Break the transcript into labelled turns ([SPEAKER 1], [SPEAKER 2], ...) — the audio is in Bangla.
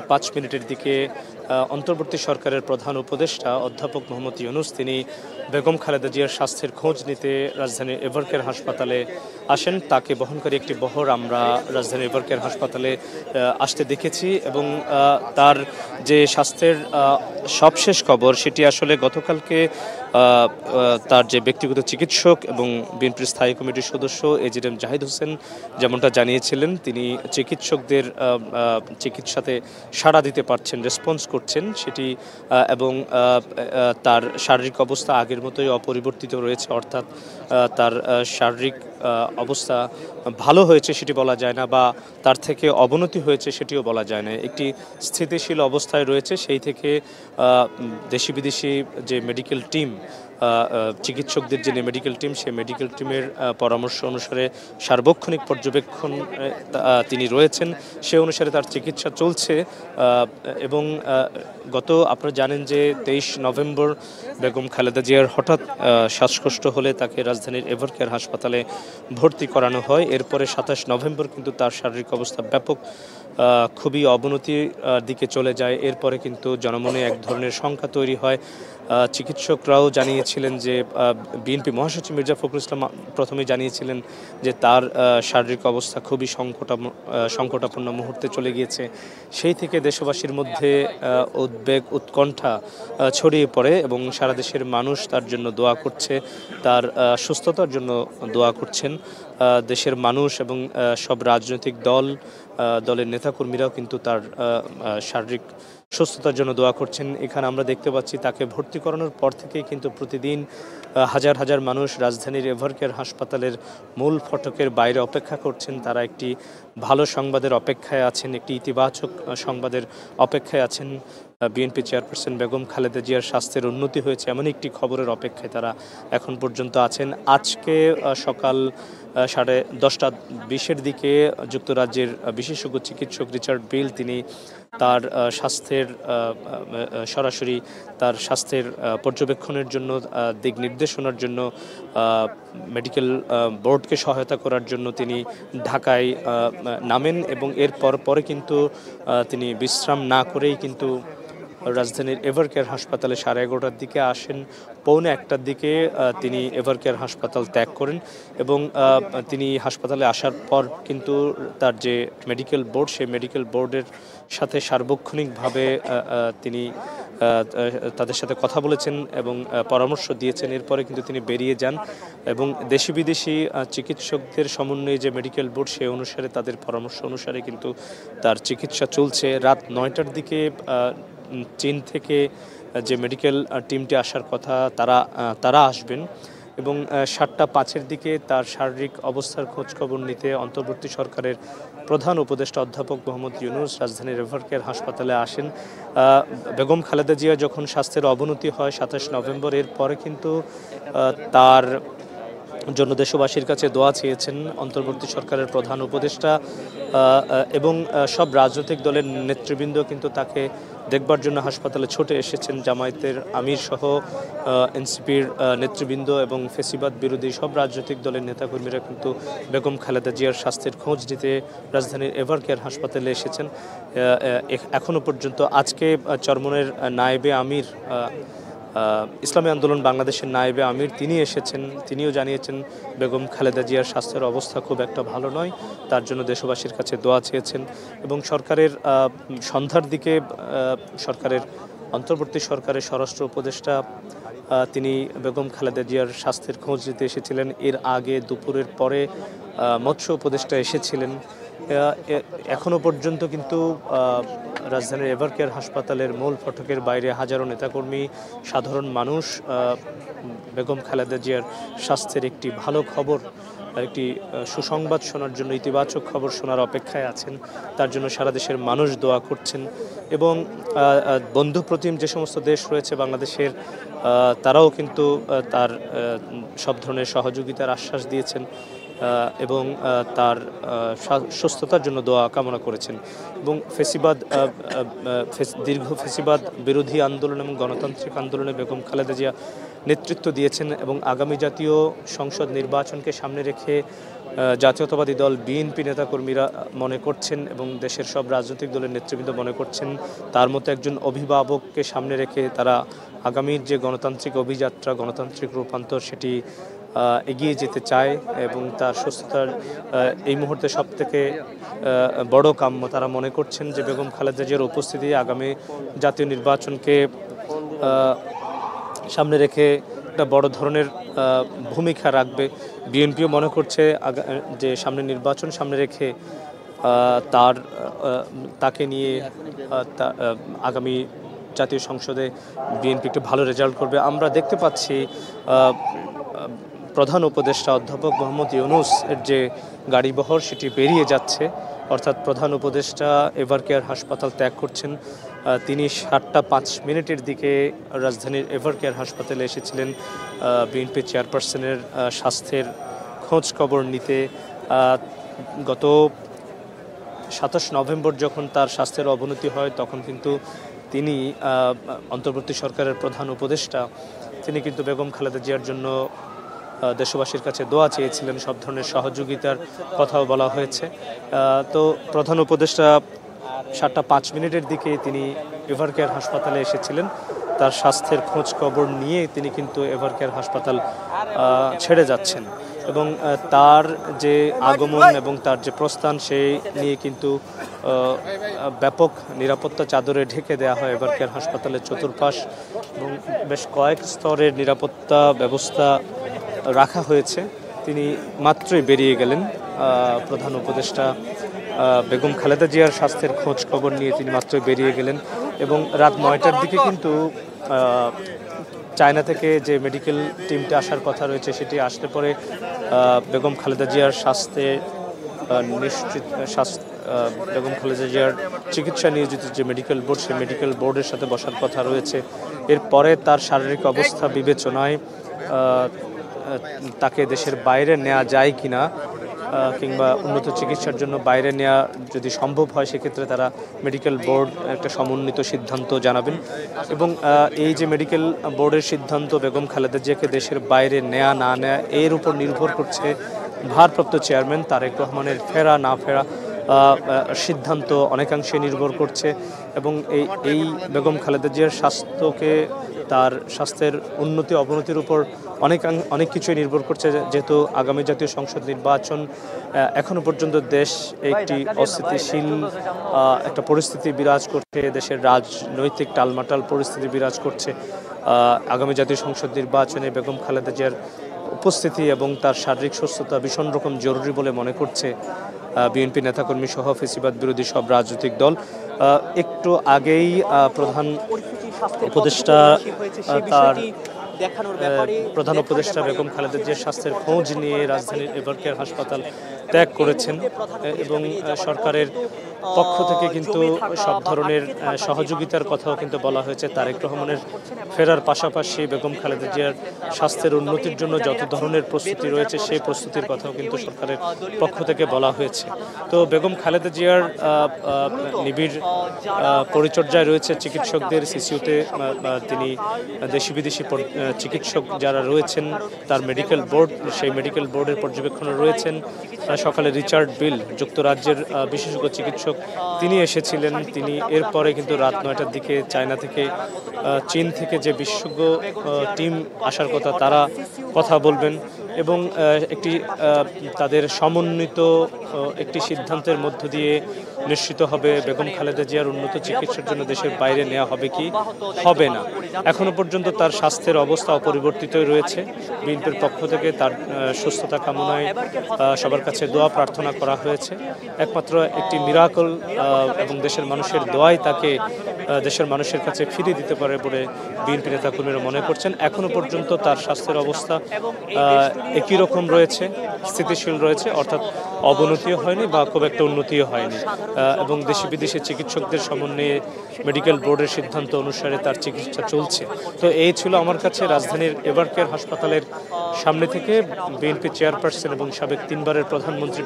[SPEAKER 1] ৫ মিনিটের দিকে অন্তর্বর্তী সরকারের প্রধান উপদেষ্টা অধ্যাপক মোহাম্মদ ইউনূস তিনি বেগম খালেদা জিয়ার স্বাস্থ্যের খোঁজ নিতে রাজধানীর এভারকেয়ার হাসপাতালে আসেন। তাকে বহনকারী একটি বহর আমরা রাজধানীর এভারকেয়ার হাসপাতালে আসতে দেখেছি এবং তার যে স্বাস্থ্যের সবশেষ খবর সেটি আসলে গতকালকে তার যে ব্যক্তিগত চিকিৎসক এবং বিএনপির স্থায়ী কমিটির সদস্য এজিএম জাহিদ হোসেন যেমনটা জানিয়েছিলেন, তিনি চিকিৎসকদের চিকিৎসাতে সাড়া দিতে পারছেন, রেসপন্স করছেন সেটি, এবং তার শারীরিক অবস্থা আগের মতোই অপরিবর্তিত রয়েছে, অর্থাৎ তার শারীরিক অবস্থা ভালো হয়েছে সেটি বলা যায় না, বা তার থেকে অবনতি হয়েছে সেটিও বলা যায় না। একটি স্থিতিশীল অবস্থায় রয়েছে। সেই থেকে দেশি বিদেশি যে মেডিকেল টিম, চিকিৎসকদের যে মেডিকেল টিম, সেই মেডিকেল টিমের পরামর্শ অনুসারে সার্বক্ষণিক পর্যবেক্ষণ তিনি রয়েছেন, সে অনুসারে তার চিকিৎসা চলছে। এবং আপনারা জানেন যে 23 নভেম্বর বেগম খালেদা জিয়ার হঠাৎ শ্বাসকষ্ট হলে তাকে রাজধানীর এভারকেয়ার হাসপাতালে ভর্তি করানো হয়। এরপরে 27 নভেম্বর কিন্তু তার শারীরিক অবস্থা ব্যাপক খুবই অবনতির দিকে চলে যায়। এরপরে কিন্তু জনমনে এক ধরনের শঙ্কা তৈরি হয়। চিকিৎসকরাও জানিয়েছিলেন যে বিএনপি মহাসচিব মির্জা ফখরুল ইসলাম প্রথমেই জানিয়েছিলেন যে তার শারীরিক অবস্থা খুবই সংকটাপন্ন মুহূর্তে চলে গিয়েছে। সেই থেকে দেশবাসীর মধ্যে উদ্বেগ উৎকণ্ঠা ছড়িয়ে পড়ে এবং সারা দেশের মানুষ তার জন্য দোয়া করছে, তার সুস্থতার জন্য দোয়া করছেন। দেশের মানুষ এবং সব রাজনৈতিক দলের নেতাকর্মীরাও কিন্তু তার শারীরিক সুস্থতার জন্য দোয়া করছেন। এখানে আমরা দেখতে পাচ্ছি তাকে ভর্তি করানোর পর থেকেই কিন্তু প্রতিদিন হাজার হাজার মানুষ রাজধানীর এভারকেয়ার হাসপাতালের মূল ফটকের বাইরে অপেক্ষা করছেন। তারা একটি ভালো সংবাদের অপেক্ষায় আছেন, একটি ইতিবাচক সংবাদের অপেক্ষায় আছেন। বিএনপি চেয়ারপারসন বেগম খালেদা জিয়ার স্বাস্থ্যের উন্নতি হয়েছে এমন একটি খবরের অপেক্ষায় তারা এখন পর্যন্ত আছেন। আজকে সকাল 10:20 দিকে যুক্তরাজ্যের বিশেষজ্ঞ চিকিৎসক রিচার্ড বিল তিনি তার স্বাস্থ্যের সরাসরি তার স্বাস্থ্যের পর্যবেক্ষণের জন্য, দিক নির্দেশনার জন্য, মেডিকেল বোর্ডকে সহায়তা করার জন্য তিনি ঢাকায় নামেন এবং পরে কিন্তু তিনি বিশ্রাম না করেই কিন্তু রাজধানীর এভারকেয়ার হাসপাতালে 11:30টার দিকে আসেন। 1:45টার দিকে তিনি এভারকেয়ার হাসপাতাল ত্যাগ করেন এবং তিনি হাসপাতালে আসার পর কিন্তু তার যে মেডিকেল বোর্ড, সেই মেডিকেল বোর্ডের সাথে সার্বক্ষণিকভাবে তিনি তাদের সাথে কথা বলেছেন এবং পরামর্শ দিয়েছেন। এরপরে কিন্তু তিনি বেরিয়ে যান এবং দেশি বিদেশি চিকিৎসকদের সমন্বয়ে যে মেডিকেল বোর্ড, সে অনুসারে তাদের পরামর্শ অনুসারে কিন্তু তার চিকিৎসা চলছে। রাত 9টার দিকে চীন থেকে যে মেডিকেল টিমটি আসার কথা তারা আসবেন এবং 7:05 দিকে তার শারীরিক অবস্থার খোঁজখবর নিতে অন্তর্বর্তী সরকারের প্রধান উপদেষ্টা অধ্যাপক মোহাম্মদ ইউনূস রাজধানীর এভারকেয়ার হাসপাতালে আসেন। বেগম খালেদা জিয়া যখন স্বাস্থ্যের অবনতি হয় 27 নভেম্বর, এর পরে কিন্তু তার জন্য দেশবাসীর কাছে দোয়া চেয়েছেন অন্তর্বর্তী সরকারের প্রধান উপদেষ্টা এবং সব রাজনৈতিক দলের নেতৃবৃন্দ কিন্তু তাকে দেখবার জন্য হাসপাতালে ছুটে এসেছেন। জামায়াতের আমির সহ এনসিপির নেতৃবৃন্দ এবং ফেসিবাদ বিরোধী সব রাজনৈতিক দলের নেতাকর্মীরা কিন্তু বেগম খালেদা জিয়ার স্বাস্থ্যের খোঁজ নিতে রাজধানীর এভারকেয়ার হাসপাতালে এসেছেন। এখনও পর্যন্ত আজকে চরমনের নায়েবে আমির, ইসলামী আন্দোলন বাংলাদেশের নায়েবে আমির, তিনি এসেছেন। তিনিও জানিয়েছেন বেগম খালেদা জিয়ার স্বাস্থ্যের অবস্থা খুব একটা ভালো নয়, তার জন্য দেশবাসীর কাছে দোয়া চেয়েছেন এবং সরকারের সন্ধ্যার দিকে অন্তর্বর্তী সরকারের স্বরাষ্ট্র উপদেষ্টা তিনি বেগম খালেদা জিয়ার স্বাস্থ্যের খোঁজ নিতে এসেছিলেন। এর আগে দুপুরের পরে মৎস্য উপদেষ্টা এসেছিলেন। এখনও পর্যন্ত কিন্তু রাজধানীর এভারকেয়ার হাসপাতালের মূল ফটকের বাইরে হাজারো নেতাকর্মী, সাধারণ মানুষ বেগম খালেদা জিয়ার স্বাস্থ্যের একটি ভালো খবর, একটি সুসংবাদ শোনার জন্য, ইতিবাচক খবর শোনার অপেক্ষায় আছেন। তার জন্য সারা দেশের মানুষ দোয়া করছেন এবং বন্ধুপ্রতিম যে সমস্ত দেশ রয়েছে বাংলাদেশের, তারাও কিন্তু তার সব ধরনের সহযোগিতার আশ্বাস দিয়েছেন এবং তার সুস্থতার জন্য দোয়া কামনা করেছেন এবং দীর্ঘ ফেসিবাদ বিরোধী আন্দোলন এবং গণতান্ত্রিক আন্দোলনে বেগম খালেদা জিয়া নেতৃত্ব দিয়েছেন এবং আগামী জাতীয় সংসদ নির্বাচনকে সামনে রেখে জাতীয়তাবাদী দল বিএনপি নেতাকর্মীরা মনে করছেন এবং দেশের সব রাজনৈতিক দলের নেতৃবৃন্দ মনে করছেন তার মতো একজন অভিভাবককে সামনে রেখে তারা আগামীর যে গণতান্ত্রিক অভিযাত্রা, গণতান্ত্রিক রূপান্তর সেটি এগিয়ে যেতে চায় এবং তার সুস্থতার এই মুহূর্তে সবথেকে বড় কাম্য তারা মনে করছেন যে বেগম খালেদা জিয়ার উপস্থিতি আগামী জাতীয় নির্বাচনকে সামনে রেখে একটা বড় ধরনের ভূমিকা রাখবে। বিএনপিও মনে করছে যে সামনে নির্বাচন সামনে রেখে তাকে নিয়ে আগামী জাতীয় সংসদে বিএনপি একটি ভালো রেজাল্ট করবে। আমরা দেখতে পাচ্ছি প্রধান উপদেষ্টা অধ্যাপক মোহাম্মদ ইউনূস এর যে গাড়িবহর সেটি বেরিয়ে যাচ্ছে, অর্থাৎ প্রধান উপদেষ্টা এভারকেয়ার হাসপাতাল ত্যাগ করছেন। তিনি 7:05 দিকে রাজধানীর এভারকেয়ার হাসপাতালে এসেছিলেন বিএনপি চেয়ারপারসনের স্বাস্থ্যের খোঁজ খবর নিতে। গত 27 নভেম্বর যখন তার স্বাস্থ্যের অবনতি হয় তখন কিন্তু তিনি অন্তর্বর্তী সরকারের প্রধান উপদেষ্টা তিনি কিন্তু বেগম খালেদা জিয়ার জন্য দেশবাসীর কাছে দোয়া চেয়েছিলেন, সব ধরনের সহযোগিতার কথাও বলা হয়েছে। তো প্রধান উপদেষ্টা 7:05 দিকে তিনি এভারকেয়ার হাসপাতালে এসেছিলেন। তার স্বাস্থ্যের খোঁজ খবর নিয়ে তিনি কিন্তু এভারকেয়ার হাসপাতাল ছেড়ে যাচ্ছেন এবং তার যে আগমন এবং তার যে প্রস্থান সেই নিয়ে কিন্তু ব্যাপক নিরাপত্তা চাদরে ঢেকে দেওয়া হয় এভারকেয়ার হাসপাতালের চতুর্পাশ এবং বেশ কয়েক স্তরের নিরাপত্তা ব্যবস্থা রাখা হয়েছে। তিনি মাত্রই বেরিয়ে গেলেন, প্রধান উপদেষ্টা বেগম খালেদা জিয়ার স্বাস্থ্যের খোঁজ খবর নিয়ে তিনি মাত্রই বেরিয়ে গেলেন এবং রাত 9টার দিকে কিন্তু চায়না থেকে যে মেডিকেল টিমটা আসার কথা রয়েছে সেটি আসলে পরে বেগম খালেদা জিয়ার বেগম খালেদা জিয়ার চিকিৎসা নিয়োজিত যে মেডিকেল বোর্ড সেই মেডিকেল বোর্ডের সাথে বসার কথা রয়েছে। এরপরে তার শারীরিক অবস্থা বিবেচনায় তাকে দেশের বাইরে নেওয়া যায় কিনা কিংবা উন্নত চিকিৎসার জন্য বাইরে নেওয়া যদি সম্ভব হয় সেক্ষেত্রে তারা মেডিকেল বোর্ড একটা সমন্বিত সিদ্ধান্ত জানাবেন এবং এই যে মেডিকেল বোর্ডের সিদ্ধান্ত বেগম খালেদা জিয়াকে দেশের বাইরে নেওয়া না নেওয়া এর উপর নির্ভর করছে ভারপ্রাপ্ত চেয়ারম্যান তারেক রহমানের ফেরা না ফেরা সিদ্ধান্ত অনেকাংশে নির্ভর করছে এবং এই বেগম খালেদা জিয়ার স্বাস্থ্যকে তার স্বাস্থ্যের উন্নতি অবনতির উপর অনেক কিছুই নির্ভর করছে, যেহেতু আগামী জাতীয় সংসদ নির্বাচন এখনো পর্যন্ত দেশ একটি অস্থিতিশীল একটা পরিস্থিতি বিরাজ করছে, দেশের রাজনৈতিক টালমাটাল পরিস্থিতি বিরাজ করছে। আগামী জাতীয় সংসদ নির্বাচনে বেগম খালেদা জিয়ার উপস্থিতি এবং তার শারীরিক সুস্থতা ভীষণ রকম জরুরি বলে মনে করছে বিএনপি নেতাকর্মী সহ ফেসিবাদ বিরোধী সব রাজনৈতিক দল। একটু আগেই প্রধান উপদেষ্টা বেগম খালেদা জিয়ার স্বাস্থ্যের খোঁজ নিয়ে রাজধানীর এভারকেয়ার হাসপাতাল ত্যাগ করেছেন এবং সরকারের পক্ষ থেকে কিন্তু সব ধরনের সহযোগিতার কথাও কিন্তু বলা হয়েছে। তারেক রহমানের ফেরার পাশাপাশি বেগম খালেদা জিয়ার স্বাস্থ্যের উন্নতির জন্য যত ধরনের প্রস্তুতি রয়েছে সেই প্রস্তুতির কথাও কিন্তু সরকারের পক্ষ থেকে বলা হয়েছে। তো বেগম খালেদা জিয়ার নিবিড় পরিচর্যায় রয়েছে চিকিৎসকদের, সিসিউতে তিনি দেশি বিদেশি চিকিৎসক যারা রয়েছেন তার মেডিকেল বোর্ড, সেই মেডিকেল বোর্ডের পর্যবেক্ষণে রয়েছেন। সকালে রিচার্ড বিল যুক্তরাজ্যের বিশেষজ্ঞ চিকিৎসক তিনি এসেছিলেন। তিনি এরপরে কিন্তু রাত 9টার দিকে চায়না থেকে চীন থেকে যে বিশেষজ্ঞ টিম আসার কথা তারা কথা বলবেন এবং একটি তাদের সমন্বিত একটি সিদ্ধান্তের মধ্য দিয়ে নিশ্চিত হবে বেগম খালেদা জিয়ার উন্নত চিকিৎসার জন্য দেশের বাইরে নেওয়া হবে কি হবে না। এখনো পর্যন্ত তার স্বাস্থ্যের অবস্থা অপরিবর্তিতই রয়েছে। বিএনপির পক্ষ থেকে তার সুস্থতা কামনায় সবার কাছে দোয়া প্রার্থনা করা হয়েছে। একমাত্র একটি মিরাকল এবং দেশের মানুষের দোয়াই তাকে দেশের মানুষের কাছে ফিরিয়ে দিতে পারে বলে বিএনপি নেতাকর্মীরা মনে করছেন। এখনো পর্যন্ত তার স্বাস্থ্যের অবস্থা একই রকম রয়েছে, স্থিতিশীল রয়েছে, অর্থাৎ অবনতিও হয়নি বা খুব একটা উন্নতিও হয়নি এবং দেশি বিদেশি চিকিৎসকদের সমন্বয়ে মেডিকেল বোর্ডের সিদ্ধান্ত অনুসারে তার চিকিৎসা চলছে। তো এই ছিল আমার কাছে রাজধানীর এভারকেয়ার হাসপাতালের সামনে থেকে বিএনপি চেয়ারপারসন এবং সাবেক 3বারের প্রধানমন্ত্রী